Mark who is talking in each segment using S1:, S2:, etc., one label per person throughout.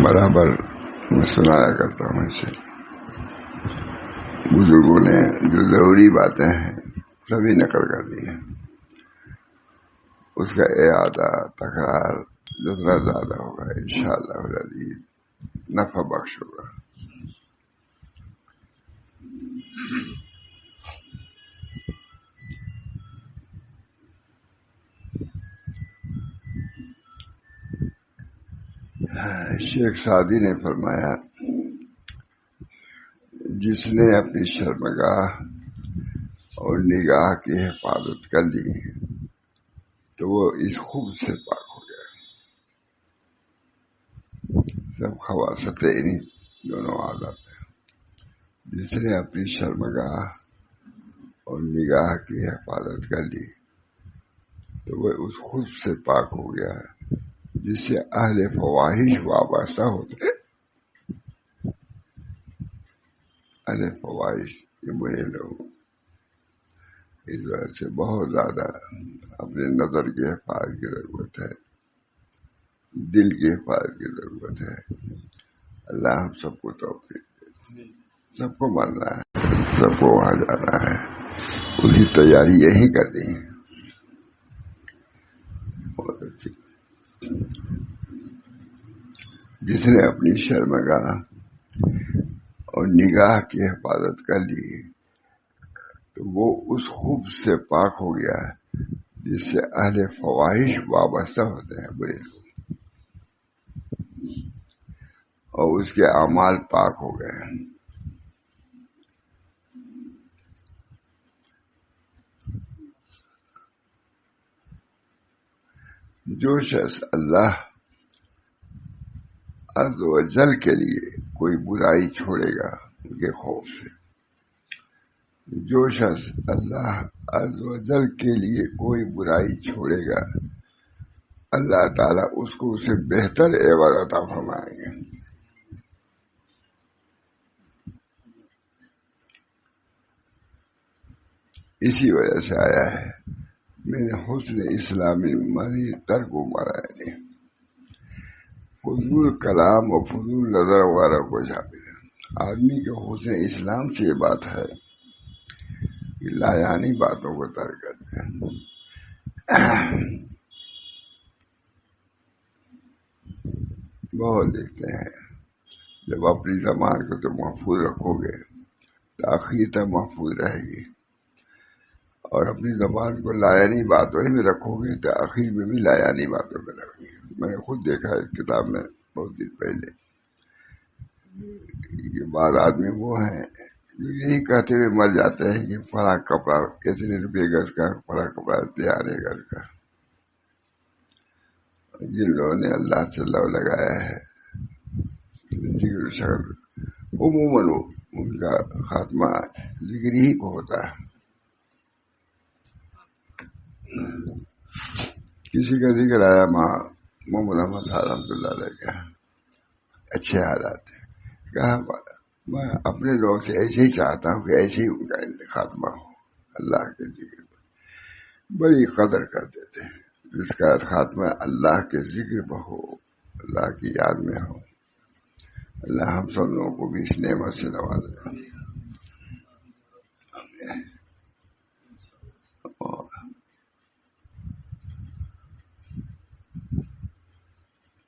S1: برابر میں سنایا کرتا ہوں اسے. بزرگوں نے جو ضروری باتیں ہیں سبھی نقل کر دی ہیں. اس کا اعادہ تکرار جتنا زیادہ ہوگا انشاءاللہ العزیز نفع بخش ہوگا. شیخ سعدی نے فرمایا جس نے اپنی شرمگاہ اور نگاہ کی حفاظت کر لی تو وہ اس خوب سے پاک ہو گیا. سب خواص انہیں دونوں عادت ہیں. جس نے اپنی شرمگاہ اور نگاہ کی حفاظت کر لی تو وہ اس خود سے پاک ہو گیا جس سے اہل فواحش وابستہ ہوتے ہیں. اہل فواحش یہ برے لوگ اس وجہ سے بہت زیادہ اپنے نظر کی حفاظت کی ضرورت ہے, دل کی حفاظت کی ضرورت ہے. اللہ ہم سب کو توفیق دے. سب کو مرنا ہے, سب کو وہاں جانا ہے, اس کی تیاری یہی کرنی ہے. بہت اچھی. جس نے اپنی شرمگاہ اور نگاہ کی حفاظت کر لی تو وہ اس خوب سے پاک ہو گیا جس سے اہل فواحش وابستہ ہوتے ہیں برے لوگ, اور اس کے اعمال پاک ہو گئے. جو شخص اللہ عز و جل کے لیے کوئی برائی چھوڑے گا ان کے خوف سے, جو شخص اللہ عز و جل کے لیے کوئی برائی چھوڑے گا اللہ تعالیٰ اس کو اسے بہتر عوض عطا فرمائیں گے. اسی وجہ سے آیا ہے میں نے حسن اسلامی مری ترک مرائے فضول کلام اور فضول نظر وغیرہ کو شامل ہے. آدمی کے حسن اسلام سے یہ بات ہے کہ لایانی باتوں کو ترک کرتے ہیں. بہت دیکھتے ہیں جب اپنی زبان کو تو محفوظ رکھو گے تاخیر تک محفوظ رہے گی, اور اپنی زبان کو لایانی باتوں ہی میں رکھو گے تو آخر میں بھی لایانی باتوں میں رکھو گے. میں نے خود دیکھا ہے کتاب میں بہت دن پہلے کہ بعض آدمی وہ ہیں جو یہی کہتے ہوئے مر جاتے ہیں کہ فلاں کپڑا کتنے روپے گز کا, فلاں کپڑا تیار گز کا. جن لوگوں نے اللہ سے لو لگایا ہے ذکر شکل عموماً ان کا خاتمہ ذکر ہی کو ہوتا ہے. کسی کا ذکر آیا محمد احمد صاحب رحمۃ اللہ علیہ کا اچھے حالات ہیں, کہا میں اپنے لوگ سے ایسے ہی چاہتا ہوں کہ ایسے ہی ان کا خاتمہ ہو. اللہ کے ذکر بڑی قدر کرتے تھے. جس کا خاتمہ اللہ کے ذکر پہ ہو, اللہ کی یاد میں ہو. اللہ ہم سب لوگوں کو بھی اس نعمت سے نوازے.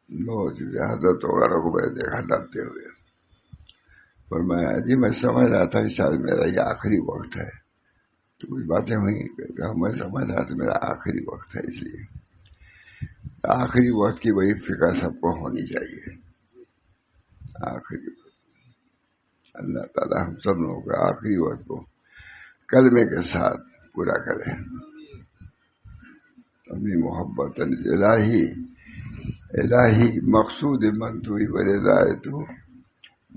S1: بہت حضرت وغیرہ کو میں نے دیکھا ڈرتے ہوئے, پر میں سمجھ رہا تھا کہ شاید میرا یہ آخری وقت ہے. تو کچھ باتیں ہوئی میں سمجھ رہا تھا میرا آخری وقت ہے, اس لیے آخری وقت کی وہی فکر سب کو ہونی چاہیے. آخری وقت اللہ تعالیٰ ہم سب لوگوں کا آخری وقت کو کلمے کے ساتھ پورا کرے. اپنی محبت الہی مقصود من تو ورضائے تو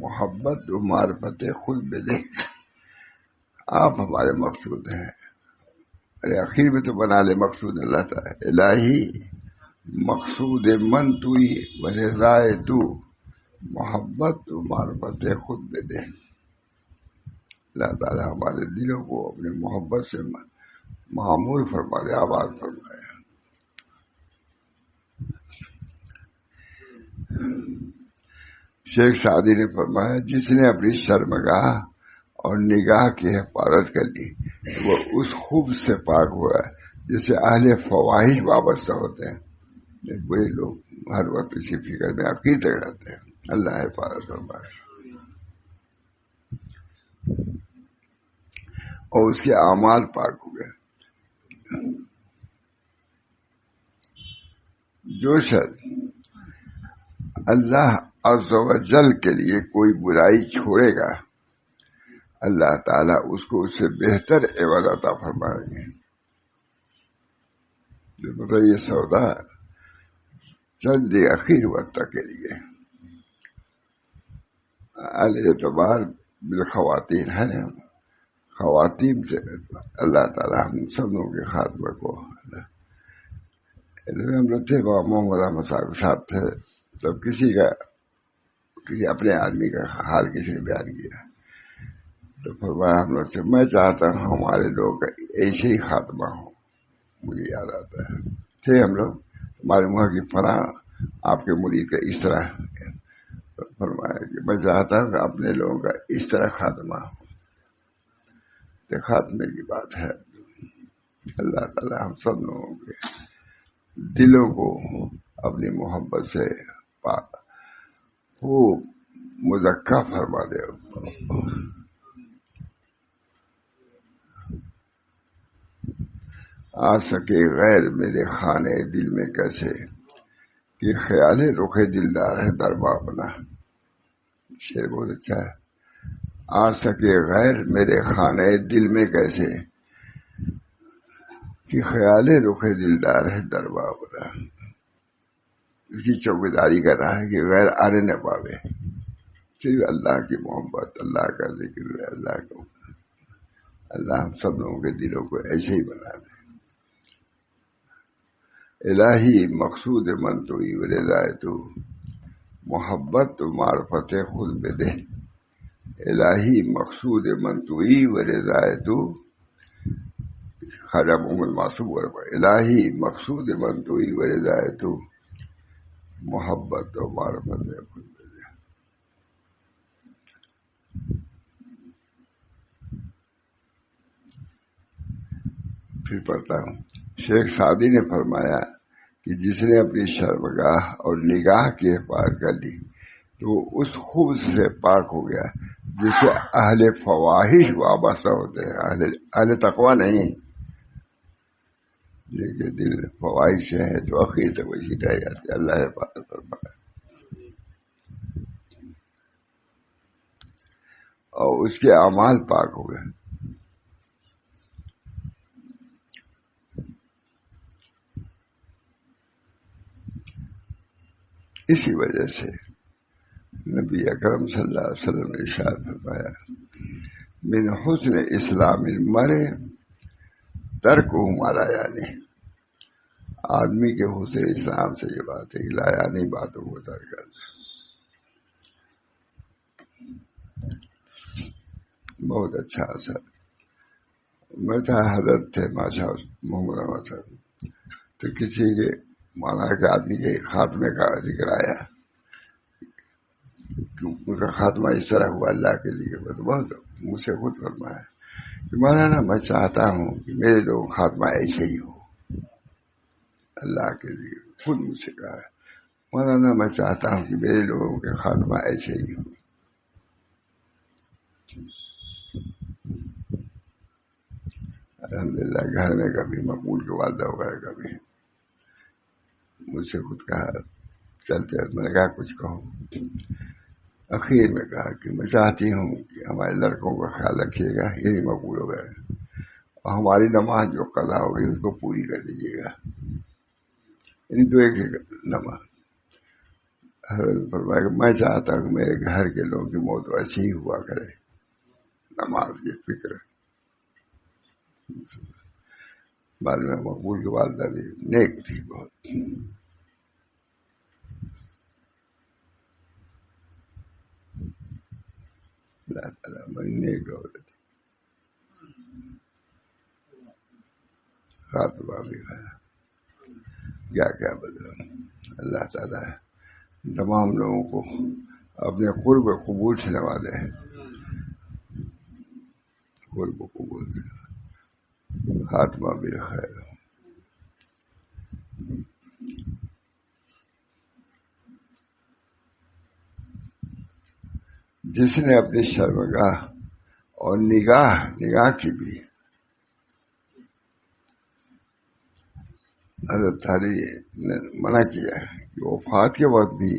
S1: محبت و معرفت خود بدے. آپ ہمارے مقصود ہیں. ارے آخر میں تو بنا لے مقصود اللہ تعالیٰ. الہی مقصود من تو ورضائے تو محبت و معرفت خود بدے. اللہ تعالیٰ ہمارے دلوں کو اپنی محبت سے معمور فرما دے, آباد فرمائے. شیخ سعدی نے فرمایا جس نے اپنی شرمگاہ اور نگاہ کی حفاظت کر لی وہ اس خوب سے پاک ہوا ہے جس سے اہل فواہش وابستہ ہوتے ہیں. وہی لوگ ہر وقت اسی فکر میں عقیدے رہتے ہیں. اللہ حفاظت فرمائے. اور اس کے اعمال پاک ہوئے. جو شخص اللہ عز و جل کے لیے کوئی برائی چھوڑے گا اللہ تعالیٰ اس کو اس سے بہتر عوض عطا فرمائیں گے. مطلب یہ سودا چند اخیر وقت کے لیے الاعتبار بالخواتین ہے. خواتین سے اللہ تعالیٰ ہم سب لوگوں کے خاتمے کو. ہم لوگ تھے محمد احمد صاحب تھے تب کسی اپنے آدمی کا حال کسی نے بیان کیا تو فرمایا ہم لوگ سے میں چاہتا ہوں ہمارے لوگ کا ایسے ہی خاتمہ ہو. مجھے یاد آتا ہے تھے ہم لوگ ہمارے وہاں کی فلاں آپ کے مرید کا اس طرح فرمایا کہ میں چاہتا ہوں کہ اپنے لوگوں کا اس طرح خاتمہ ہو. تو خاتمے کی بات ہے. اللہ تعالیٰ ہم سب لوگوں کے دلوں کو اپنی محبت سے خوب مزکہ فرما دے. آ سکے غیر میرے خانے دل میں کیسے کہ خیال رخ دلدار ہے دربا اپنا. شعر بہت اچھا ہے. آ سکے غیر میرے خانے دل میں کیسے کہ خیال رخ دلدار ہے دربا اپنا. اس کی چوکیداری کر رہا ہے کہ غیر آنے نہ پاوے. صرف اللہ کی محبت اللہ کا ذکر ہے. اللہ ہم سب لوگوں کے دلوں کو ایسے ہی بنا دے. الہی مقصود من تو رضائے تو محبت تو معرفت خود بے دے. الہی مقصود من تو رضائے تو خواجہ محمد معصوم الہی مقصود من تو رضائے تو محبت تو معرفت خود بے دے. پھر پڑھتا ہوں. شیخ سعدی نے فرمایا کہ جس نے اپنی شرمگاہ اور نگاہ کی حفاظت کر لی تو وہ اس خوب سے پاک ہو گیا جس سے اہل فواہش وابستہ ہوتے ہیں. اہل تقوی نہیں جن کے دل فواہش سے ہیں تو آخر تک ویسی رہ جاتے. اللہ حفاظت فرمایا. اور اس کے اعمال پاک ہو گئے. اسی وجہ سے نبی اکرم صلی اللہ علیہ وسلم نے ارشاد فرمایا من حسن اسلام المرء ترکہ ما لا یعنی. آدمی کے حسن اسلام سے یہ بات ہے کہ لا یعنی باتوں کو ترک کر. بہت اچھا اثر. میں تھا حضرت تھے ماشاء محمد احمد صاحب تو کسی کے مانا کہ آدمی کے خاتمے کا ذکر آیا ان کا خاتمہ اس طرح ہوا اللہ کے لیے. بہت مجھ سے خود فرمایا کہ مولانا میں چاہتا ہوں کہ میرے لوگ خاتمہ ایسے ہی ہو. اللہ کے لیے خود مجھ سے کہا ہے مولانا میں چاہتا ہوں کہ میرے لوگوں کے خاتمہ ایسے ہی ہو. الحمدللہ گھر میں کبھی مقبول کے والدہ وغیرہ کبھی مجھ سے خود کہا چلتے میں نے کہا کچھ کہو. اخیر میں کہا کہ میں چاہتی ہوں کہ ہمارے لڑکوں کا خیال رکھیے گا یہ بھی مقبول ہو گئے اور ہماری نماز جو قضا ہو گئی اس کو پوری کر دیجیے گا. یعنی تو ایک نماز فرمایا کہ میں چاہتا ہوں کہ میرے گھر کے لوگوں کی موت ایسی ہی ہوا کرے. نماز کی فکر بعد میں مقبول کی والدہ بھی نیک تھی بہت. اللہ تعالیٰ بڑی نیک عورت تھی. خاتمہ بھی ہے کیا کیا بدلا. اللہ تعالیٰ تمام لوگوں کو اپنے قرب قبول سے نوازے، قرب قبول سے، خاتمہ بالخیر۔ جس نے اپنی شرمگاہ اور نگاہ کی بھی، حضرت علی نے منع کیا کہ وفات کے وقت بھی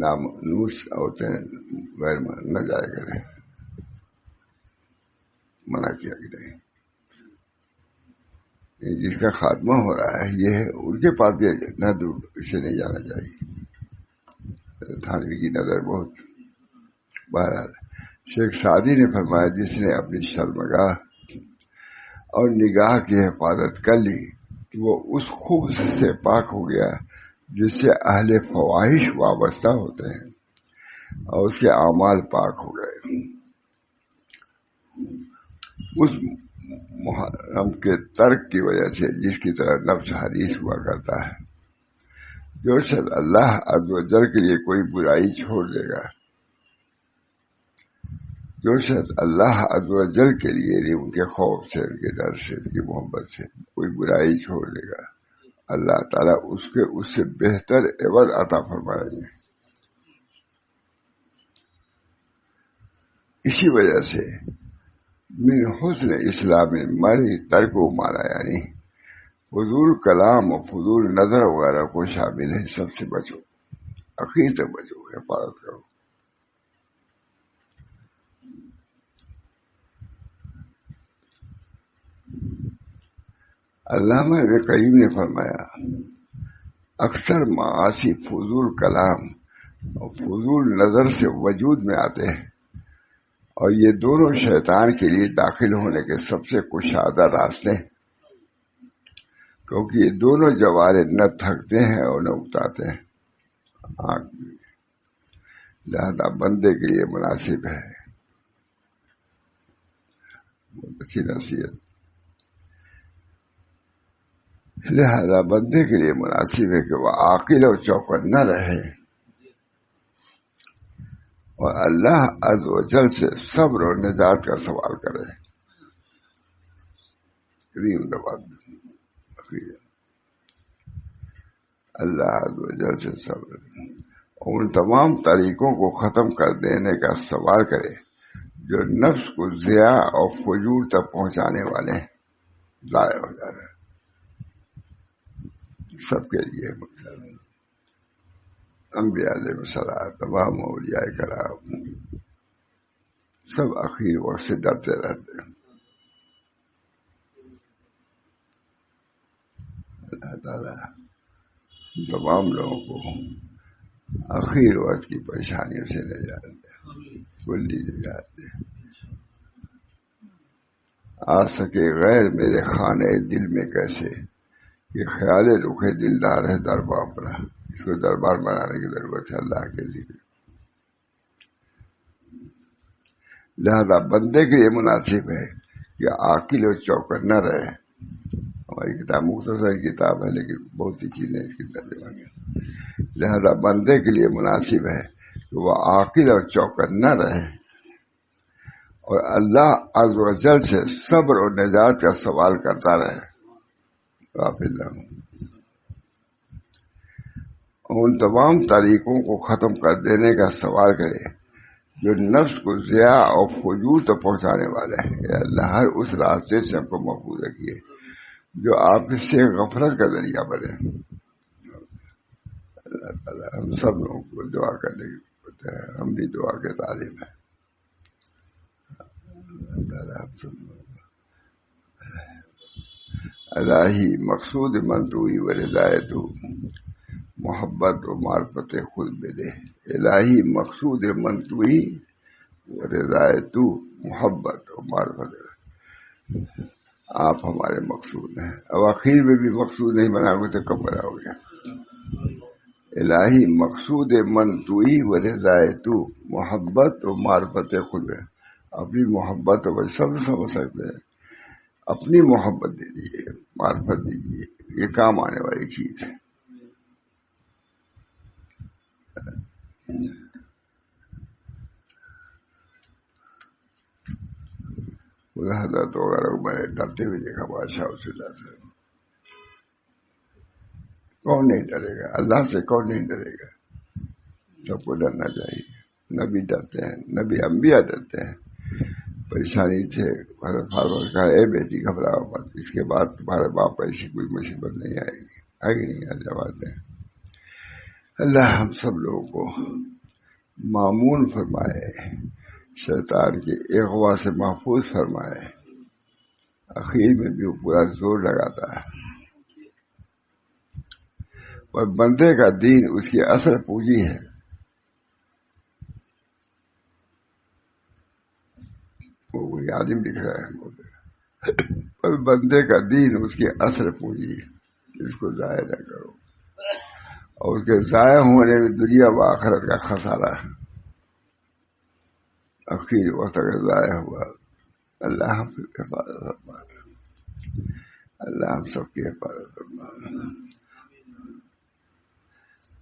S1: ناموس عورتیں غیر نہ جایا کریں، منع کیا کہ نہیں، جس کا خاتمہ ہو رہا ہے یہ ہے ان کے پاس بھی نہ دور اسے نہیں جانا چاہیے۔ تھانوی کی نظر بہت بہرحال شیخ سعدی نے فرمایا جس نے اپنی شرمگاہ اور نگاہ کی حفاظت کر لی تو وہ اس خوب سے پاک ہو گیا جس سے اہل فواہش وابستہ ہوتے ہیں اور اس کے اعمال پاک ہو گئے۔ اس محرم کے ترک کی وجہ سے جس کی طرح نفس حریص ہوا کرتا ہے، جو شخص اللہ عز و جل کے لیے کوئی برائی چھوڑ دے گا، جو شخص اللہ عز و جل کے لیے ان کے خوف سے، ان کے ڈر سے، ان کی محبت سے کوئی برائی چھوڑ دے گا، اللہ تعالیٰ اس سے بہتر عوض عطا فرمائیں گے۔ اسی وجہ سے من حسن اسلام المرء ترک مانا، یعنی فضول کلام اور فضول نظر وغیرہ کو شامل ہے، سب سے بچو، اخیر تک بچو، حفاظت کرو۔ علامہ ابن قیم نے فرمایا اکثر معاصی فضول کلام اور فضول نظر سے وجود میں آتے ہیں، اور یہ دونوں شیطان کے لیے داخل ہونے کے سب سے کشادہ راستے ہیں، کیونکہ یہ دونوں جوارے نہ تھکتے ہیں اور نہ اکتاتے ہیں، آنکھ بھی، لہذا بندے کے لیے مناسب ہے، بہت اچھی نصیحت، لہذا بندے کے لیے مناسب ہے کہ وہ عاقل اور چوکنا رہے اور اللہ عز و جل سے صبر اور نجات کا سوال کرے۔ اللہ عز و جل سے صبر اور ان تمام طریقوں کو ختم کر دینے کا سوال کرے جو نفس کو ضیاع اور فجور تک پہنچانے والے ہیں، ضائع ہو جا رہے ہیں، سب کے لیے مقصد انبیاء علیہ السلام، تمام اولیاء کرام سب اخیر وقت سے ڈرتے رہتے ہیں۔ اللہ تعالیٰ تمام لوگوں کو اخیر وقت کی پریشانیوں سے نجات دے، کلی نجات دے۔ آ سکے غیر میرے خانے دل میں کیسے، کہ خیال رخ دلدار ہے دربار پر، اس کو دربار بنانے کی ضرورت ہے اللہ کے لیے۔ لہذا بندے کے لیے مناسب ہے کہ عاقل اور چوکنا رہے۔ ہماری کتاب مختصر کتاب ہے لیکن بہت سی چیزیں اس کی ترجمہ میں، لہذا بندے کے لیے مناسب ہے کہ وہ عاقل اور چوکنا رہے اور اللہ عز و جل سے صبر اور نجات کا سوال کرتا رہے، غافل نہ ہو، ان تمام طریقوں کو ختم کر دینے کا سوال کرے جو نفس کو ضیاع اور فجور تک پہنچانے والا ہے۔ اے اللہ ہر اس راستے سے ہم کو محفوظ رکھیے جو آپ سے غفلت کا ذریعہ بنے۔ اللہ تعالیٰ ہم سب لوگوں کو دعا کرنے کی ضرورت ہے، ہم بھی دعا کے طالب ہیں۔ اللہ تعالیٰ ہم سب لوگوں کو الہی مقصود منتوئی و رضایت محبت و معرفت خود میں دے، الہی مقصود منتوئی و رضایت محبت و معرفت، آپ ہمارے مقصود ہیں، اب آخر میں بھی مقصود نہیں بناؤ گے تو کب بناؤ گے؟ الہی مقصود منتوئی و رضایت محبت و معرفت خود ہے، اپنی محبت و سب سمجھ سکتے ہیں، اپنی محبت دے دیجیے، معرفت دیجیے، یہ کام آنے والی چیز ہے۔ حضرت وغیرہ کو میں نے ڈرتے ہوئے دیکھا بادشاہ سے سے. کون نہیں ڈرے گا؟ اللہ سے کون نہیں ڈرے گا؟ سب کو ڈرنا چاہیے. نبی ڈرتے ہیں، نبی انبیاء ڈرتے ہیں. پریشانی تھے حضرت فاروق کہا اے بیٹی گھبراؤ مت، اس کے بعد تمہارے باپ پر ایسی کوئی مصیبت نہیں آئے گی. آگے نہیں آ جواب دیں. اللہ ہم سب لوگوں کو مامون فرمائے، شیطان کی اغوا سے محفوظ فرمائے. اخیر میں بھی وہ پورا زور لگاتا ہے، اور بندے کا دین اس کی اصل پونجی ہے. وہ عالم لکھ رہا ہے، پر بندے کا دین اس کی اصل پونجی ہے. اس کو ضائع نہ کرو، اور اس کے ضائع ہونے میں دنیا و آخرت کا خسارہ ہے. اخیر وقت اگر ضائع ہوا، اللہ ہم کی حفاظت فرمائے. اللہ ہم سب کی حفاظت فرمائے.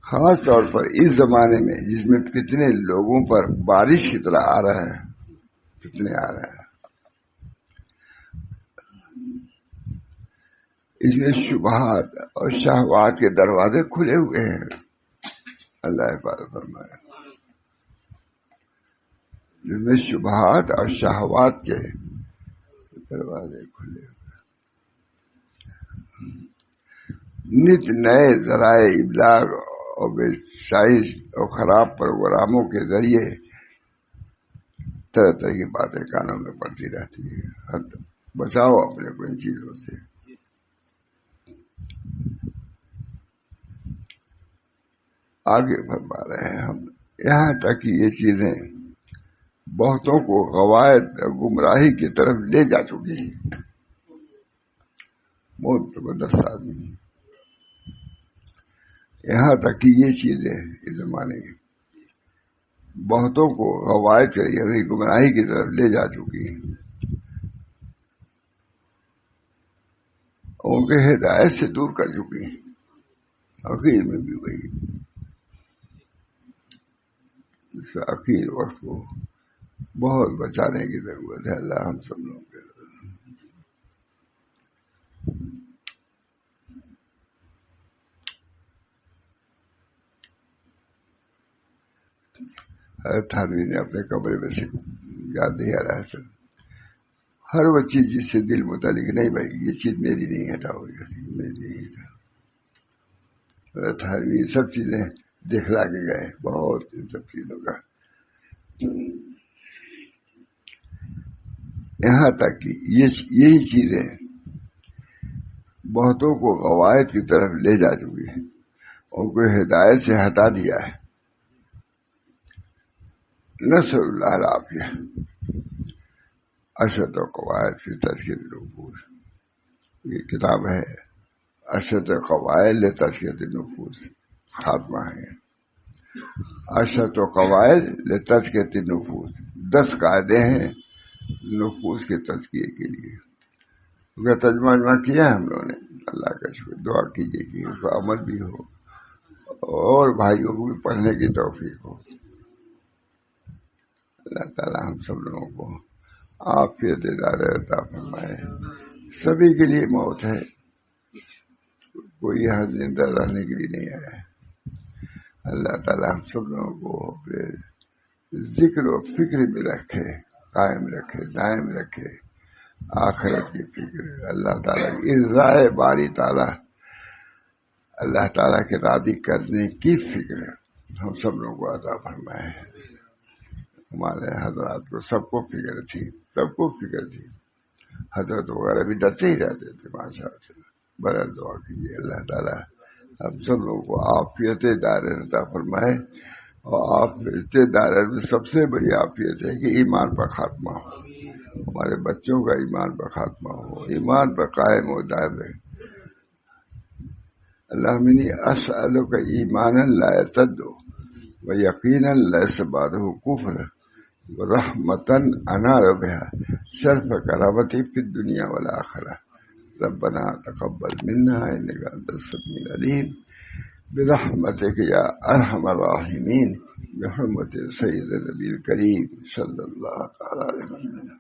S1: خاص طور پر اس زمانے میں جس میں کتنے لوگوں پر بارش کی طرح آ رہا ہے، کتنے آ رہے ہیں، اس میں شبہات اور شہوات کے دروازے کھلے ہوئے ہیں. اللہ حفاظت فرمائے. جس میں شبہات اور شہوات کے دروازے کھلے ہوئے، نت نئے ذرائع ابلاغ اور سائنس اور خراب پروگراموں کے ذریعے طرح طرح کی باتیں کانوں میں پڑتی رہتی ہے. بچاؤ اپنے کو ان چیزوں سے. آگے فرما رہے ہیں ہم، یہاں تک کہ یہ چیزیں بہتوں کو غوائد گمراہی کی طرف لے جا چکی ہیں. بہت زبردست آدمی. یہاں تک کہ یہ چیزیں اس زمانے بہتوں کو غوائد کے یعنی گمراہی کی طرف لے جا چکی ہیں. ان کے ہدایت سے دور کر چکی ہیں. اخیر میں بھی وہی اخیر وقت کو بہت بچانے کی ضرورت ہے. اللہ ہم سب لوگوں کے حضرت تھانوی نے اپنے کمرے میں سے یاد دیا رہا سر، ہر وہ چیز جس سے دل متعلق نہیں بھائی یہ چیز میری نہیں ہٹاؤ، میری نہیں ہٹاؤ. حضرت تھانوی سب چیزیں دکھلا کے گئے، بہت ان سب چیزوں کا. یہاں تک کہ یہی چیزیں بہتوں کو غوائد کی طرف لے جا چکی ہیں، ان کو ہدایت سے ہٹا دیا ہے. نصر اللہ العافیہ ارشد و قواعد فی تزکیۃ النفوس، یہ کتاب ہے ارشد و قواعد لتزکیۃ النفوس، خاتمہ ہے ارشد و قواعد لتزکیۃ النفوس. 10 قاعدے ہیں نفوس کے تزکیے کے لیے. اس کا ترجمہ کیا ہے ہم لوگوں نے. اللہ کا شکر. دعا کیجیے کہ اس کا عمل بھی ہو اور بھائیوں کو بھی پڑھنے کی توفیق ہو. اللہ تعالی ہم سب لوگوں کو عافیت عطا فرمائے. سبھی کے لیے موت ہے، کوئی یہاں زندہ رہنے کے لیے نہیں آیا ہے. اللہ تعالی ہم سب لوگوں کو ذکر و فکر میں رکھے، قائم رکھے، دائم رکھے. آخرت کی فکر، اللہ تعالیٰ کی ارضائے باری تعالیٰ، اللہ تعالیٰ کے راضی کرنے کی فکر ہم سب لوگوں کو عطا فرمائے. ہمارے حضرات کو سب کو فکر تھی، سب کو فکر تھی. حضرت وغیرہ بھی ڈرتے ہی رہتے تھے ماشاء اللہ سے. بڑا دعا کیجیے اللہ تعالیٰ ہم سب لوگوں کو عافیت دائرہ عطا فرمائے. اور عافیت دائرہ میں سب سے بڑی عافیت ہے کہ ایمان پر خاتمہ ہو، ہمارے بچوں کا ایمان پر خاتمہ ہو، ایمان پر قائم و دائم رہے. اللہم انی اسألک ایمانا لا یرتد و یقینا لیس بعدہ کفر ورحمتا انال بها شرف کرامتی فی الدنیا والآخرہ. ربنا تقبل منا انک انت السمیع العلیم برحمتک یا ارحم الراحمین بحرمت سید النبی الکریم صلی اللہ تعالی علیہ وسلم.